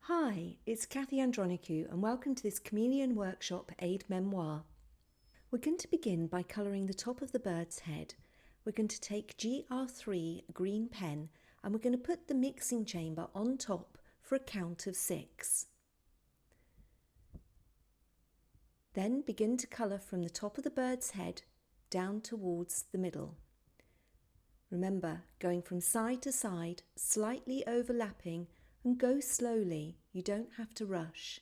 Hi, it's Kathy Andronikou and welcome to this Chameleon Workshop Aid Memoir. We're going to begin by colouring the top of the bird's head. We're going to take GR3 green pen and we're going to put the mixing chamber on top for a count of 6. Then begin to colour from the top of the bird's head down towards the middle. Remember, going from side to side, slightly overlapping, and go slowly. You don't have to rush.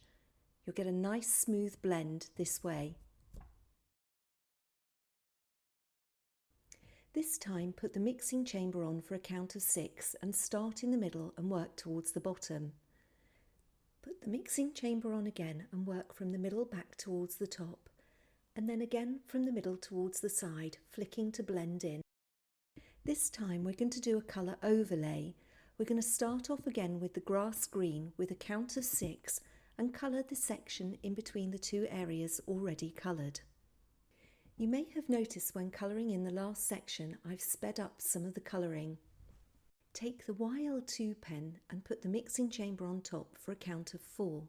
You'll get a nice smooth blend this way. This time put the mixing chamber on for a count of 6 and start in the middle and work towards the bottom. Put the mixing chamber on again and work from the middle back towards the top, and then again from the middle towards the side, flicking to blend in. This time we're going to do a colour overlay. We're going to start off again with the grass green with a count of 6 and colour the section in between the two areas already coloured. You may have noticed when colouring in the last section I've sped up some of the colouring. Take the YL2 pen and put the mixing chamber on top for a count of 4.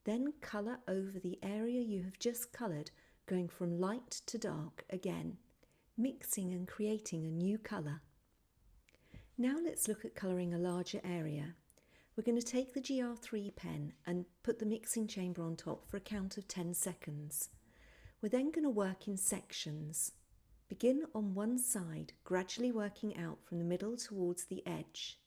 Then colour over the area you have just coloured, going from light to dark again, mixing and creating a new colour. Now let's look at colouring a larger area. We're going to take the GR3 pen and put the mixing chamber on top for a count of 10 seconds. We're then going to work in sections. Begin on one side, gradually working out from the middle towards the edge.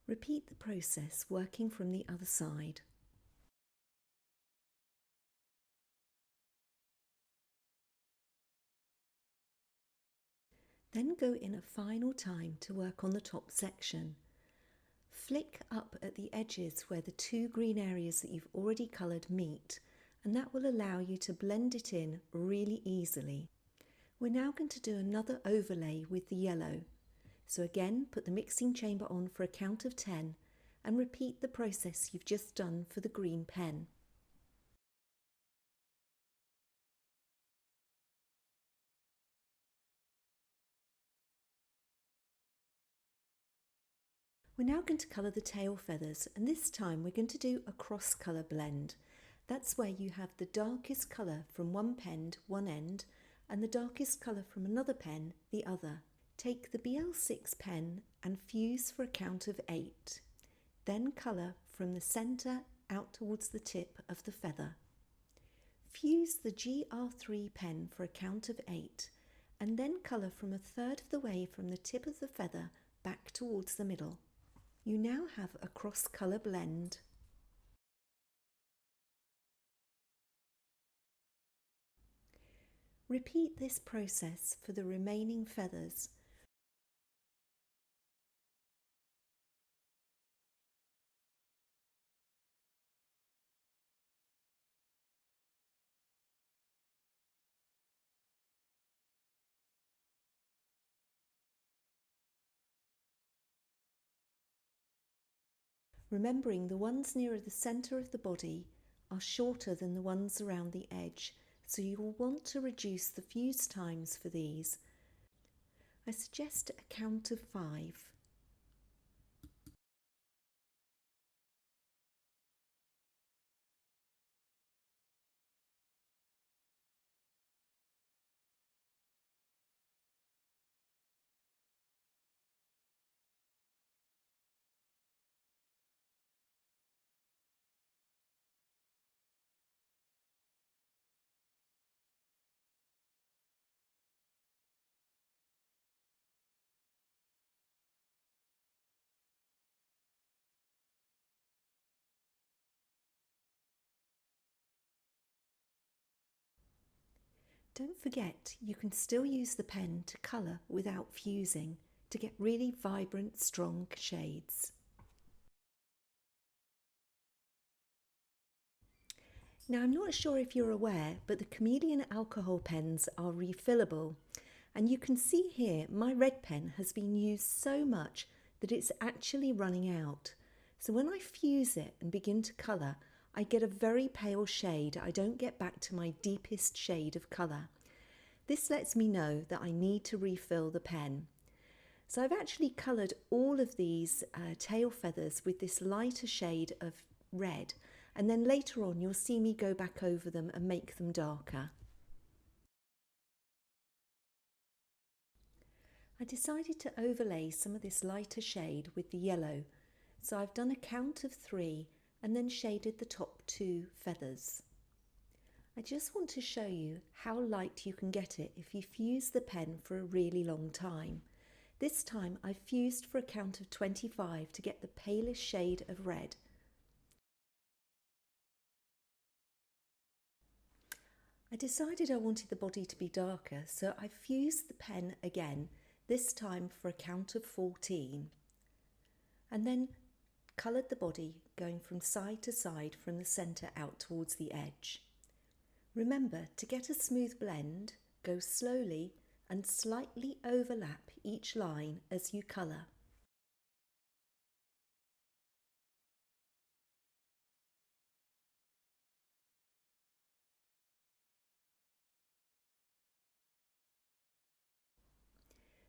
Repeat the process, working from the other side. Then go in a final time to work on the top section. Flick up at the edges where the two green areas that you've already coloured meet, and that will allow you to blend it in really easily. We're now going to do another overlay with the yellow. So again, put the mixing chamber on for a count of 10 and repeat the process you've just done for the green pen. We're now going to colour the tail feathers, and this time we're going to do a cross colour blend. That's where you have the darkest colour from one pen, one end, and the darkest colour from another pen, the other. Take the BL6 pen and fuse for a count of 8. Then colour from the centre out towards the tip of the feather. Fuse the GR3 pen for a count of 8, and then colour from a third of the way from the tip of the feather back towards the middle. You now have a cross-colour blend. Repeat this process for the remaining feathers. Remembering the ones nearer the centre of the body are shorter than the ones around the edge, so you will want to reduce the fuse times for these. I suggest a count of 5. Don't forget, you can still use the pen to colour without fusing to get really vibrant, strong shades. Now, I'm not sure if you're aware, but the Chameleon alcohol pens are refillable. And you can see here, my red pen has been used so much that it's actually running out. So when I fuse it and begin to colour, I get a very pale shade. I don't get back to my deepest shade of colour. This lets me know that I need to refill the pen. So I've actually coloured all of these tail feathers with this lighter shade of red, and then later on you'll see me go back over them and make them darker. I decided to overlay some of this lighter shade with the yellow, so I've done a count of 3 and then shaded the top 2 feathers. I just want to show you how light you can get it if you fuse the pen for a really long time. This time I fused for a count of 25 to get the palest shade of red. I decided I wanted the body to be darker, so I fused the pen again, this time for a count of 14, and then coloured the body going from side to side from the centre out towards the edge. Remember, to get a smooth blend, go slowly and slightly overlap each line as you colour.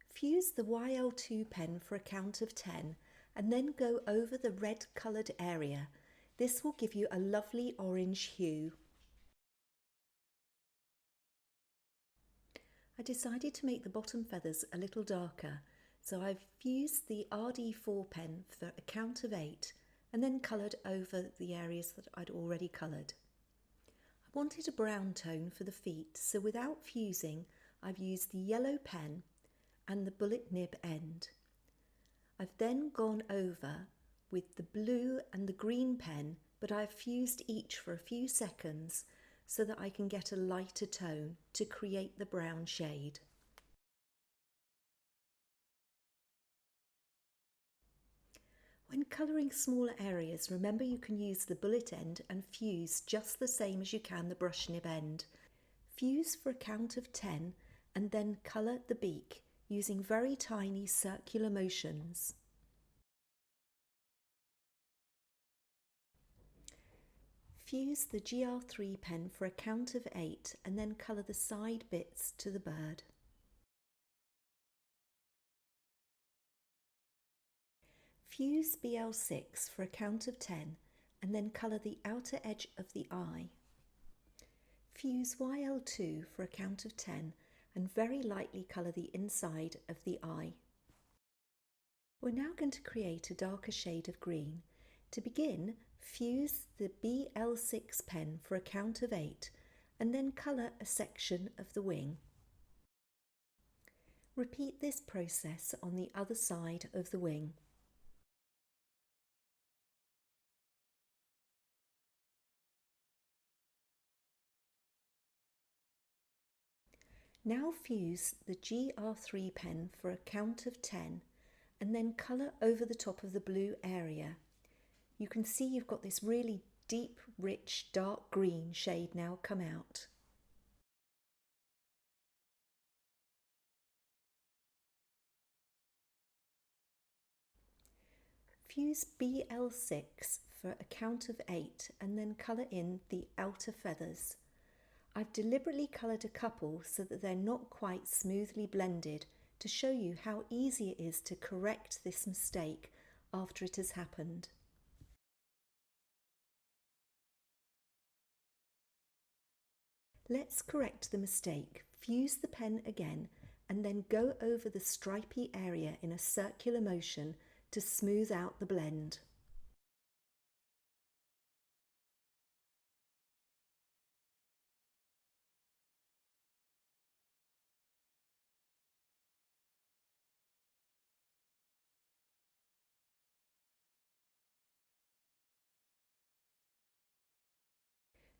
Fuse the YL2 pen for a count of 10 and then go over the red coloured area. This will give you a lovely orange hue. I decided to make the bottom feathers a little darker, so I've fused the RD4 pen for a count of 8 and then coloured over the areas that I'd already coloured. I wanted a brown tone for the feet, so without fusing I've used the yellow pen and the bullet nib end. I've then gone over with the blue and the green pen, but I've fused each for a few seconds so that I can get a lighter tone to create the brown shade. When colouring smaller areas, remember you can use the bullet end and fuse just the same as you can the brush nib end. Fuse for a count of 10 and then colour the beak using very tiny circular motions. Fuse the GR3 pen for a count of 8 and then colour the side bits to the bird. Fuse BL6 for a count of 10 and then colour the outer edge of the eye. Fuse YL2 for a count of 10 and very lightly colour the inside of the eye. We're now going to create a darker shade of green. To begin, fuse the BL6 pen for a count of 8 and then colour a section of the wing. Repeat this process on the other side of the wing. Now fuse the GR3 pen for a count of 10 and then colour over the top of the blue area. You can see you've got this really deep, rich, dark green shade now come out. Fuse BL6 for a count of 8 and then colour in the outer feathers. I've deliberately coloured a couple so that they're not quite smoothly blended to show you how easy it is to correct this mistake after it has happened. Let's correct the mistake. Fuse the pen again and then go over the stripy area in a circular motion to smooth out the blend.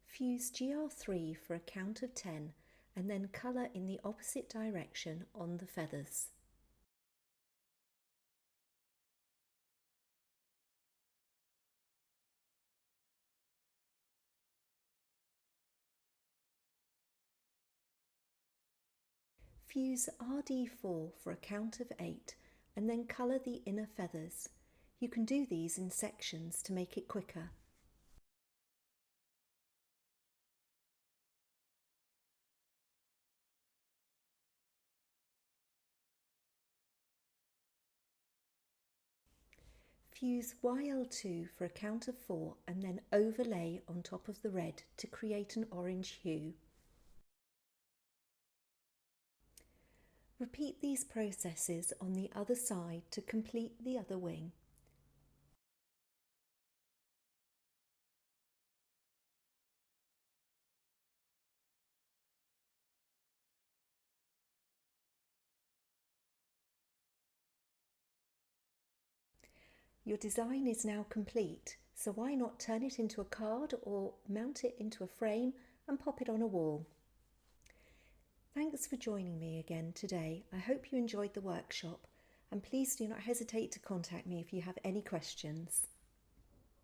Fuse GR3 for a count of 10 and then colour in the opposite direction on the feathers. Fuse RD4 for a count of 8 and then colour the inner feathers. You can do these in sections to make it quicker. Fuse YL2 for a count of 4 and then overlay on top of the red to create an orange hue. Repeat these processes on the other side to complete the other wing. Your design is now complete, so why not turn it into a card or mount it into a frame and pop it on a wall. Thanks for joining me again today. I hope you enjoyed the workshop, and please do not hesitate to contact me if you have any questions.